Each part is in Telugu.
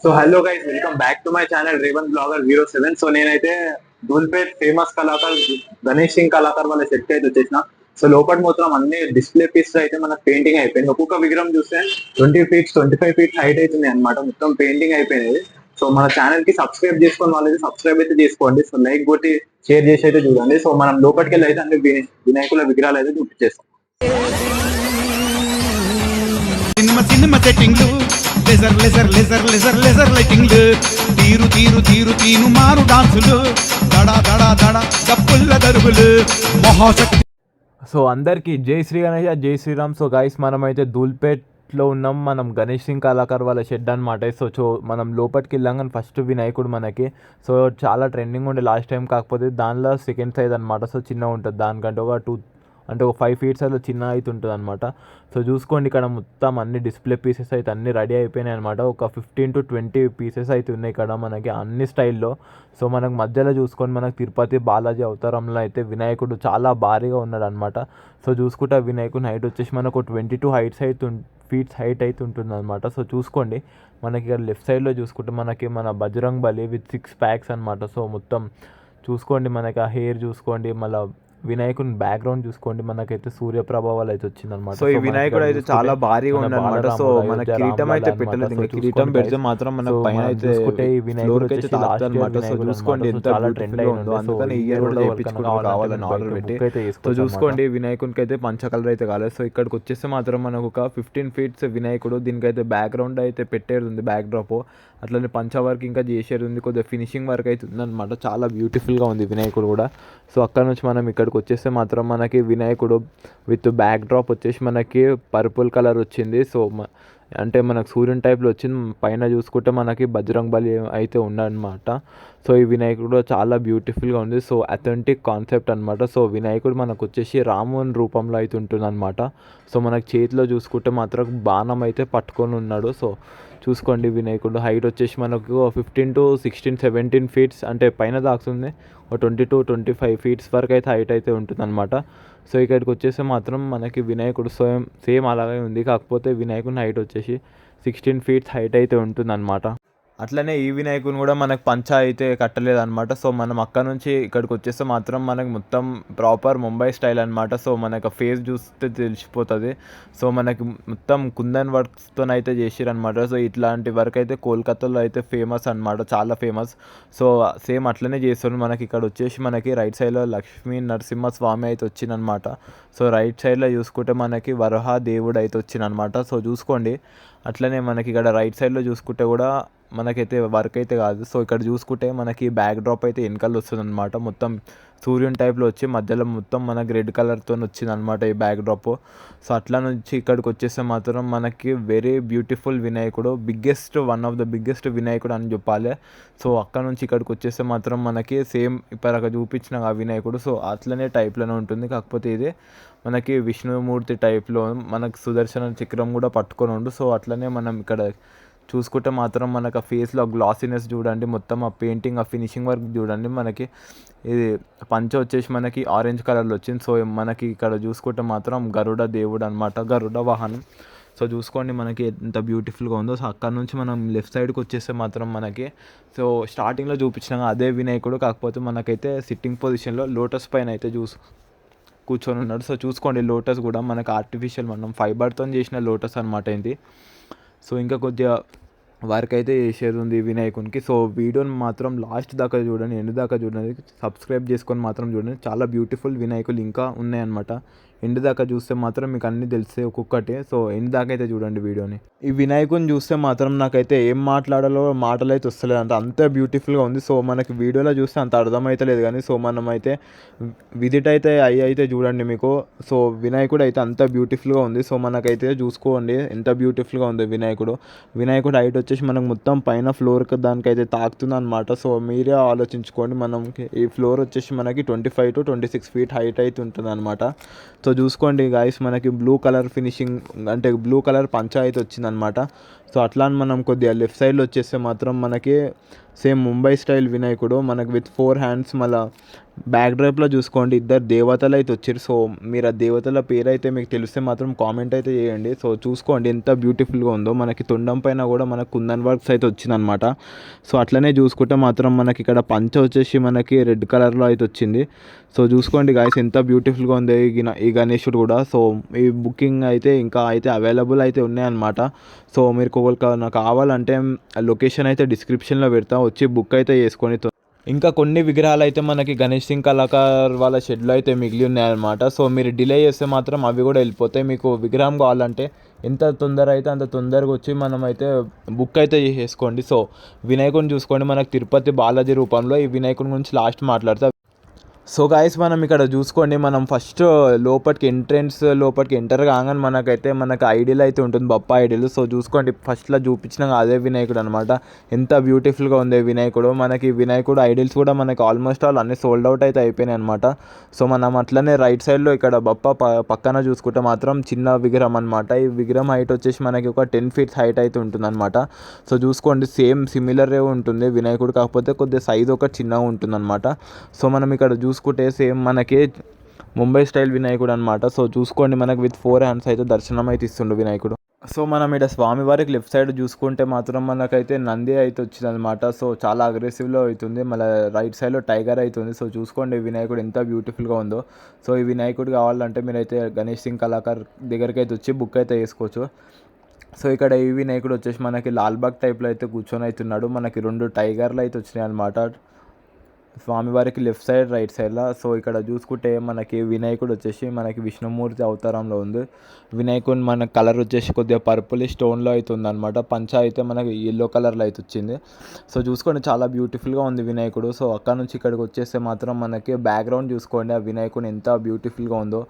So hello guys, welcome back to my channel Revan blogger 07. So నేనైతే ధూల్పేట్ ఫేమస్ కళాకారు గణేష్ సింగ్ కళాకార్ వాళ్ళ సెట్ అయితే వచ్చేసిన. సో లోపల మొత్తం అన్ని డిస్ప్లే పీస్ అయితే మనకు పెయింటింగ్ అయిపోయింది. ఒక్కొక్క విగ్రహం చూస్తే 20 ఫీట్స్ 25 ఫీట్ హైట్ అవుతుంది అనమాట. మొత్తం పెయింటింగ్ అయిపోయినది. సో మన ఛానల్ కి సబ్స్క్రైబ్ చేసుకుని వాళ్ళైతే సబ్స్క్రైబ్ అయితే చేసుకోండి. సో లైక్ కొట్టి షేర్ చేసి అయితే చూడండి. సో మనం లోపలికి వెళ్ళి అయితే అన్ని వినాయకుల విగ్రహాలు అయితే చూపించేస్తాం. సినిమా సెట్టింగ్లు laser laser laser laser laser లైటింగ్లు తీరు తీరు తీరు తీను మారు డాన్సులు దడా దడా దడా దప్పుల్ల దరుగులు మహాశక్తి. సో అందరికీ జై శ్రీ గణేష్, జై శ్రీరామ్. సో గైస్ మనమైతే ధూల్పేట్లో ఉన్నాం. మనం గణేష్ సింగ్ కళాకార్ వాళ్ళ షెడ్ అనమాట. సో మనం లోపలికి వెళ్ళాం ఫస్ట్ వినాయకుడు మనకి సో చాలా ట్రెండింగ్ ఉండే లాస్ట్ టైం. కాకపోతే దానిలో సెకండ్ సైజ్ అనమాట. సో చిన్నగా ఉంటుంది, దానికంటే ఒక 5 ఫీట్స్ అలా చిన్న అయితే ఉంటుంది అనమాట. సో చూసుకోండి, ఇక్కడ మొత్తం అన్ని డిస్ప్లే పీసెస్ అయితే అన్నీ రెడీ అయిపోయినాయి అనమాట. ఒక 15 to 20 పీసెస్ అయితే ఉన్నాయి ఇక్కడ మనకి అన్ని స్టైల్లో. సో మనకు మధ్యలో చూసుకొని మనకు తిరుపతి బాలాజీ అవతారంలో అయితే వినాయకుడు చాలా భారీగా ఉన్నాడు అనమాట. సో చూసుకుంటే వినాయకుడు హైట్ వచ్చేసి మనకు 22 ఫీట్స్ హైట్ అయితే ఉంటుంది అనమాట. సో చూసుకోండి, మనకి ఇక్కడ లెఫ్ట్ సైడ్లో చూసుకుంటే మనకి మన బజరంగ్ బలి విత్ 6 ప్యాక్స్ అనమాట. సో మొత్తం చూసుకోండి, మనకి ఆ హెయిర్ చూసుకోండి, మళ్ళీ వినాయకుని బ్యాక్గ్రౌండ్ చూసుకోండి, మనకైతే సూర్యప్రభావాలు అయితే వచ్చిందన్నమాట. సో ఈ వినాయకుడు అయితే చాలా భారీగా ఉందన్నమాట. సో మన కిరీటం అయితే పెట్టలేదు, కిరీటం పెడితే మాత్రం మన పైన అయితే ఈ వినాయకుడు అయితే అనమాట. సో చూసుకోండి ఎంత చాలా ట్రెండ్ ఉందో, అందుకని ఈ ఇయర్ కూడా కావాలని ఆర్డర్ పెట్టి. సో చూసుకోండి, వినాయకునికి అయితే పంచ కలర్ అయితే కాలేదు. సో ఇక్కడికి వచ్చేస్తే మాత్రం మనకు ఒక 15 ఫీట్స్ వినాయకుడు, దీనికైతే బ్యాక్గ్రౌండ్ అయితే పెట్టేది ఉంది, బ్యాక్ డ్రాప్. అట్లనే పంచ వర్క్ ఇంకా చేసేది ఉంది, కొద్దిగా ఫినిషింగ్ వర్క్ అయితే ఉందన్నమాట. చాలా బ్యూటిఫుల్గా ఉంది వినాయకుడు కూడా. సో అక్కడ నుంచి మనం ఇక్కడికి వచ్చేస్తే మాత్రం మనకి వినాయకుడు విత్ బ్యాక్ డ్రాప్ వచ్చేసి మనకి పర్పుల్ కలర్ వచ్చింది. సో అంటే మనకు సూర్యుని టైప్లో వచ్చింది. పైన చూసుకుంటే మనకి బజరంగ్ బలి అయితే ఉన్నాడనమాట. సో ఈ వినాయకుడు చాలా బ్యూటిఫుల్గా ఉంది. సో అథెంటిక్ కాన్సెప్ట్ అనమాట. సో వినాయకుడు మనకు వచ్చేసి రాముని రూపంలో అయితే ఉంటుంది అనమాట. సో మనకు చేతిలో చూసుకుంటే మాత్రం బాణం అయితే పట్టుకొని ఉన్నాడు. సో చూసుకోండి, వినాయకుడు హైట్ వచ్చేసి మనకు 15 to 16, 17 ఫీట్స్ అంటే పైన దాకుతుంది. 20 to 25 ఫీట్స్ వరకు అయితే హైట్ అయితే ఉంటుంది అనమాట. సో ఇక్కడికి వచ్చేస్తే మాత్రం మనకి వినాయకుడు సేమ్ అలాగే ఉంది, కాకపోతే వినాయకుని హైట్ వచ్చేసి 16 ఫీట్స్ హైట్ అయితే ఉంటుంది అనమాట. అట్లనే ఈ వినాయకుని కూడా మనకు పంచ అయితే కట్టలేదు అనమాట. సో మనం అక్కడ నుంచి ఇక్కడికి వచ్చేస్తే మాత్రం మనకు మొత్తం ప్రాపర్ ముంబై స్టైల్ అనమాట. సో మనకు ఫేస్ చూస్తే తెలిసిపోతుంది. సో మనకి మొత్తం కుందన్ వర్క్స్తో అయితే చేసిరనమాట. సో ఇట్లాంటి వర్క్ అయితే కోల్కతాలో అయితే ఫేమస్ అనమాట, చాలా ఫేమస్. సో సేమ్ అట్లనే చేస్తారు. మనకి ఇక్కడ వచ్చేసి మనకి రైట్ సైడ్లో లక్ష్మీ నరసింహ స్వామి అయితే వచ్చిందనమాట. సో రైట్ సైడ్లో చూసుకుంటే మనకి వరహ దేవుడు అయితే వచ్చిందనమాట. సో చూసుకోండి, అట్లనే మనకి ఇక్కడ రైట్ సైడ్లో చూసుకుంటే కూడా మనకైతే వర్క్ అయితే కాదు. సో ఇక్కడ చూసుకుంటే మనకి బ్యాక్ డ్రాప్ అయితే వెనకాల వస్తుంది అనమాట. మొత్తం సూర్యుని టైప్లో వచ్చి మధ్యలో మొత్తం మనకి రెడ్ కలర్తో వచ్చింది అనమాట ఈ బ్యాక్ డ్రాప్. సో అట్లా నుంచి ఇక్కడికి వచ్చేస్తే మాత్రం మనకి వెరీ బ్యూటిఫుల్ వినాయకుడు, వన్ ఆఫ్ ద బిగ్గెస్ట్ వినాయకుడు అని చెప్పాలి. సో అక్కడ నుంచి ఇక్కడికి వచ్చేస్తే మాత్రం మనకి సేమ్ ఇప్పుడు అక్కడ చూపించిన ఆ వినాయకుడు సో అట్లనే టైప్లోనే ఉంటుంది. కాకపోతే ఇది మనకి విష్ణుమూర్తి టైప్లో మనకు సుదర్శన చక్రం కూడా పట్టుకొని ఉండు. సో అట్లనే మనం ఇక్కడ చూసుకుంటే మాత్రం మనకు ఆ ఫేస్లో గ్లాసీనెస్ చూడండి, మొత్తం ఆ పెయింటింగ్, ఆ ఫినిషింగ్ వర్క్ చూడండి. మనకి ఇది పంచ వచ్చేసి మనకి ఆరెంజ్ కలర్లో వచ్చింది. సో మనకి ఇక్కడ చూసుకుంటే మాత్రం గరుడ దేవుడు అనమాట, గరుడ వాహనం. సో చూసుకోండి మనకి ఎంత బ్యూటిఫుల్గా ఉందో. సో అక్కడ నుంచి మనం లెఫ్ట్ సైడ్కి వచ్చేస్తే మాత్రం మనకి సో స్టార్టింగ్లో చూపించిన అదే వినాయకుడు, కాకపోతే మనకైతే సిట్టింగ్ పొజిషన్లో లోటస్ పైన అయితే కూర్చొని ఉన్నాడు. సో చూసుకోండి, లోటస్ కూడా మనకు ఆర్టిఫిషియల్ మనం ఫైబర్తో చేసిన లోటస్ అనమాట ఇది. సో ఇంకా కొద్దిగా వర్క్ అయితే చేసేది ఉంది వినాయకునికి. సో వీడియోని మాత్రం లాస్ట్ దాకా చూడండి, ఎండ్ దాకా చూడండి, సబ్స్క్రైబ్ చేసుకొని మాత్రం చూడండి. చాలా బ్యూటిఫుల్ వినాయకులు ఇంకా ఉన్నాయన్నమాట. ఎండ్ దాకా చూస్తే మాత్రం మీకు అన్నీ తెలిస్తాయి ఒక్కొక్కటి. సో ఎండ్ దాకా అయితే చూడండి వీడియోని. ఈ వినాయకుని చూస్తే మాత్రం నాకైతే ఏం మాట్లాడాలో మాటలు అయితే వస్తలేదు, అంత బ్యూటిఫుల్గా ఉంది. సో మనకి వీడియోలో చూస్తే అంత అర్థమైతలేదు, కానీ సో మనం అయితే విజిట్ అయితే చూడండి మీకు. సో వినాయకుడు అయితే అంత బ్యూటిఫుల్గా ఉంది. సో మనకైతే చూసుకోండి ఎంత బ్యూటిఫుల్గా ఉంది వినాయకుడు హైట్ వచ్చేసి మనకు మొత్తం పైన ఫ్లోర్కి దానికైతే తాకుతుంది అనమాట. సో మీరే ఆలోచించుకోండి, మనం ఈ ఫ్లోర్ వచ్చేసి మనకి 25 to 26 ఫీట్ హైట్ అయితే ఉంటుంది అనమాట. సో చూసుకోండి గాయస్, మనకి బ్లూ కలర్ ఫినిషింగ్ అంటే బ్లూ కలర్ పంచ అయితే వచ్చిందనమాట. సో అట్లా అని మనం కొద్దిగా లెఫ్ట్ సైడ్లో వచ్చేస్తే మాత్రం మనకి సేమ్ ముంబై స్టైల్ వినాయకుడు మనకి విత్ 4 హ్యాండ్స్. మళ్ళీ బ్యాక్ డ్రాప్లో చూసుకోండి ఇద్దరు దేవతలు అయితే వచ్చారు. సో మీరు ఆ దేవతల పేరు అయితే మీకు తెలిస్తే మాత్రం కామెంట్ అయితే చేయండి. సో చూసుకోండి ఎంత బ్యూటిఫుల్గా ఉందో. మనకి తొండం పైన కూడా మనకు కుందన్ వర్క్స్ అయితే వచ్చిందనమాట. సో అట్లనే చూసుకుంటే మాత్రం మనకి ఇక్కడ పంచ వచ్చేసి మనకి రెడ్ కలర్లో అయితే వచ్చింది. సో చూసుకోండి గాయస్ ఎంత బ్యూటిఫుల్గా ఉంది ఈ గణేశుడు కూడా. సో ఈ బుకింగ్ అయితే ఇంకా అయితే అవైలబుల్ అయితే ఉన్నాయన్నమాట. సో మీరు నాకు కావాలంటే లొకేషన్ అయితే డిస్క్రిప్షన్లో పెడతా, వచ్చి బుక్ అయితే చేసుకొని. ఇంకా కొన్ని విగ్రహాలు అయితే మనకి గణేష్ సింగ్ కళాకార్ వాళ్ళ షెడ్లో అయితే మిగిలి ఉన్నాయన్నమాట. సో మీరు డిలే చేస్తే మాత్రం అవి కూడా వెళ్ళిపోతాయి. మీకు విగ్రహం కావాలంటే ఎంత తొందర అయితే అంత తొందరగా వచ్చి మనం అయితే బుక్ అయితే చేసుకోండి. సో వినాయకుడిని చూసుకోండి, మనకి తిరుపతి బాలాజీ రూపంలో ఈ వినాయకుడి గురించి లాస్ట్ మాట్లాడతా. సో గాయస్ మనం ఇక్కడ చూసుకోండి, మనం ఫస్ట్ లోపలికి ఎంటర్ కాగానే మనకు ఐడియల్ అయితే ఉంటుంది, బప్ప ఐడియల్. సో చూసుకోండి ఫస్ట్లో చూపించిన అదే వినాయకుడు అనమాట. ఎంత బ్యూటిఫుల్గా ఉంది వినాయకుడు. మనకి వినాయకుడు ఐడియల్స్ కూడా మనకి ఆల్మోస్ట్ ఆల్ అన్ని సోల్డ్ అవుట్ అయితే అయిపోయినాయి అనమాట. సో మనం అట్లనే రైట్ సైడ్లో ఇక్కడ బప్ప పక్కన చూసుకుంటే మాత్రం చిన్న విగ్రహం అనమాట. ఈ విగ్రహం హైట్ వచ్చేసి మనకి ఒక 10 feet హైట్ అయితే ఉంటుంది అనమాట. సో చూసుకోండి సేమ్ సిమిలర్ ఉంటుంది వినాయకుడు, కాకపోతే కొద్దిగా సైజ్ ఒక చిన్నగా ఉంటుంది అనమాట. సో మనం ఇక్కడ చూసుకుంటే సేమ్ మనకి ముంబై స్టైల్ వినాయకుడు అనమాట. సో చూసుకోండి మనకి విత్ 4 హ్యాండ్స్ అయితే దర్శనం అయితే ఇస్తుండు వినాయకుడు. సో మనం ఇక్కడ స్వామివారికి లెఫ్ట్ సైడ్ చూసుకుంటే మాత్రం మనకైతే నంది అయితే వచ్చింది అనమాట. సో చాలా అగ్రెసివ్లో అవుతుంది. మళ్ళీ రైట్ సైడ్లో టైగర్ అవుతుంది. సో చూసుకోండి వినాయకుడు ఎంత బ్యూటిఫుల్గా ఉందో. సో ఈ వినాయకుడు కావాలంటే మీరైతే గణేష్ సింగ్ కళాకార్ దగ్గరికి అయితే వచ్చి బుక్ అయితే చేసుకోవచ్చు. సో ఇక్కడ ఈ వినాయకుడు వచ్చేసి మనకి లాల్బాగ్ టైప్లో అయితే కూర్చొని అవుతున్నాడు. మనకి 2 టైగర్లు అయితే వచ్చినాయి అనమాట స్వామివారికి లెఫ్ట్ సైడ్ రైట్ సైడ్లో. సో ఇక్కడ చూసుకుంటే మనకి వినాయకుడు వచ్చేసి మనకి విష్ణుమూర్తి అవతారంలో ఉంది. వినాయకుడు మన కలర్ వచ్చేసి కొద్దిగా పర్పుల్ స్టోన్లో అయితే ఉందన్నమాట. పంచ అయితే మనకి ఎల్లో కలర్లో అయితే వచ్చింది. సో చూసుకోండి చాలా బ్యూటిఫుల్గా ఉంది వినాయకుడు. సో అక్కడ నుంచి ఇక్కడికి వచ్చేస్తే మాత్రం మనకి బ్యాక్గ్రౌండ్ చూసుకోండి ఆ వినాయకుడు ఎంత బ్యూటిఫుల్గా ఉందో.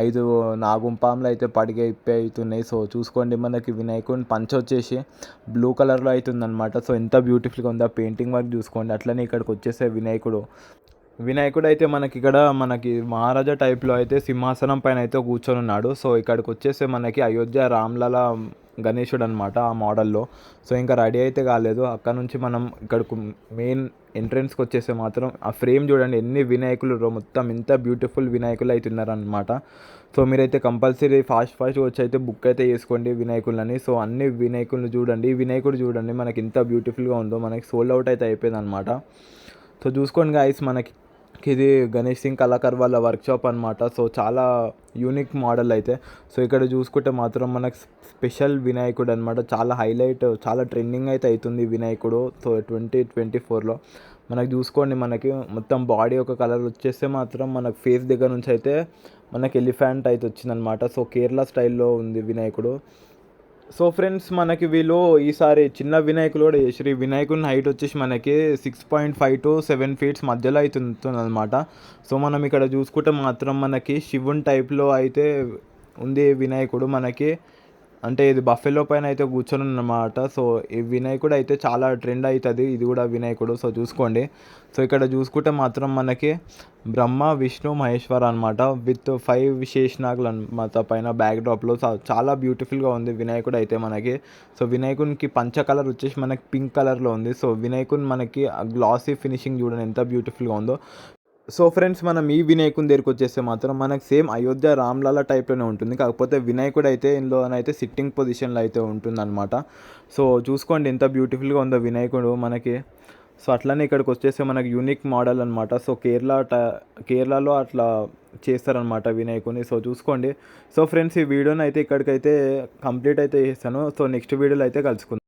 5 నాగుంపాములు అయితే పడిగే ఇప్పి అవుతున్నాయి. సో చూసుకోండి మనకి వినాయకుడిని పంచ వచ్చేసి బ్లూ కలర్లో అవుతుందన్నమాట. సో ఎంత బ్యూటిఫుల్గా ఉందో పెయింటింగ్ వర్క్ చూసుకోండి. అట్లనే ఇక్కడికి వచ్చేస్తే వినాయకుడు అయితే మనకి మహారాజా టైప్లో అయితే సింహాసనం పైన అయితే కూర్చొని ఉన్నాడు. సో ఇక్కడికి వచ్చేస్తే మనకి అయోధ్య రామ్లల గణేశుడు అనమాట ఆ మోడల్లో. సో ఇంకా రెడీ అయితే కాలేదు. అక్కడ నుంచి మనం ఇక్కడికి మెయిన్ ఎంట్రెన్స్కి వచ్చేస్తే మాత్రం ఆ ఫ్రేమ్ చూడండి ఎన్ని వినాయకులు మొత్తం ఎంత బ్యూటిఫుల్ వినాయకులు అయితే ఉన్నారనమాట. సో మీరైతే కంపల్సరీ ఫాస్ట్ వచ్చి అయితే బుక్ అయితే చేసుకోండి వినాయకులని. సో అన్ని వినాయకులను చూడండి. ఈ వినాయకుడు చూడండి మనకి ఎంత బ్యూటిఫుల్గా ఉందో. మనకి సోల్డ్ అవుట్ అయితే అయిపోయింది అనమాట. సో చూసుకోండి గాయస్ మనకి ఇది గణేష్ సింగ్ కళాకార్ వాళ్ళ వర్క్షాప్ అనమాట. సో చాలా యూనిక్ మోడల్ అయితే. సో ఇక్కడ చూసుకుంటే మాత్రం మనకు స్పెషల్ వినాయకుడు అనమాట. చాలా హైలైట్ చాలా ట్రెండింగ్ అయితే అవుతుంది వినాయకుడు. సో 2024లో మనకి చూసుకోండి మనకి మొత్తం బాడీ ఒక కలర్ వచ్చేస్తే మాత్రం మనకు ఫేస్ దగ్గర నుంచి అయితే మనకి ఎలిఫెంట్ అయితే వచ్చిందనమాట. సో కేరళ స్టైల్లో ఉంది వినాయకుడు. సో ఫ్రెండ్స్ మనకి వీళ్ళు ఈసారి చిన్న వినాయకులు కూడా చేసారు. ఈ వినాయకుని హైట్ వచ్చేసి మనకి 6.5 to 7 feet మధ్యలో అవుతుంది అనమాట. సో మనం ఇక్కడ చూసుకుంటే మాత్రం మనకి శివుని టైప్లో అయితే ఉంది వినాయకుడు మనకి. అంటే ఇది బఫెలో పైన అయితే కూర్చొని అన్నమాట. సో ఈ వినాయకుడు అయితే చాలా ట్రెండ్ అవుతుంది. ఇది కూడా వినాయకుడు. సో చూసుకోండి. సో ఇక్కడ చూసుకుంటే మాత్రం మనకి బ్రహ్మ విష్ణు మహేశ్వర్ అనమాట విత్ 5 విశేషనాగులు అనమాట పైన బ్యాక్ డ్రాప్లో. చాలా బ్యూటిఫుల్గా ఉంది వినాయకుడు అయితే మనకి. సో వినాయకునికి పంచ కలర్ వచ్చేసి మనకి పింక్ కలర్లో ఉంది. సో వినాయకుని మనకి గ్లాసీ ఫినిషింగ్ చూడండి ఎంత బ్యూటిఫుల్గా ఉందో. సో ఫ్రెండ్స్ మనం ఈ వినాయకుని దగ్గరికి వచ్చేస్తే మాత్రం మనకు సేమ్ అయోధ్య రామ్లల టైప్లోనే ఉంటుంది. కాకపోతే వినాయకుడు అయితే ఇందులోనైతే సిట్టింగ్ పొజిషన్లో అయితే ఉంటుందన్నమాట. సో చూసుకోండి ఎంత బ్యూటిఫుల్గా ఉందో వినాయకుడు మనకి. సో అట్లనే ఇక్కడికి వచ్చేస్తే మనకి యూనిక్ మోడల్ అనమాట. సో కేరళలో అట్లా చేస్తారనమాట వినాయకుని. సో చూసుకోండి. సో ఫ్రెండ్స్ ఈ వీడియోని అయితే ఇక్కడికైతే కంప్లీట్ అయితే చేస్తాను. సో నెక్స్ట్ వీడియోలో అయితే కలుసుకుందాం.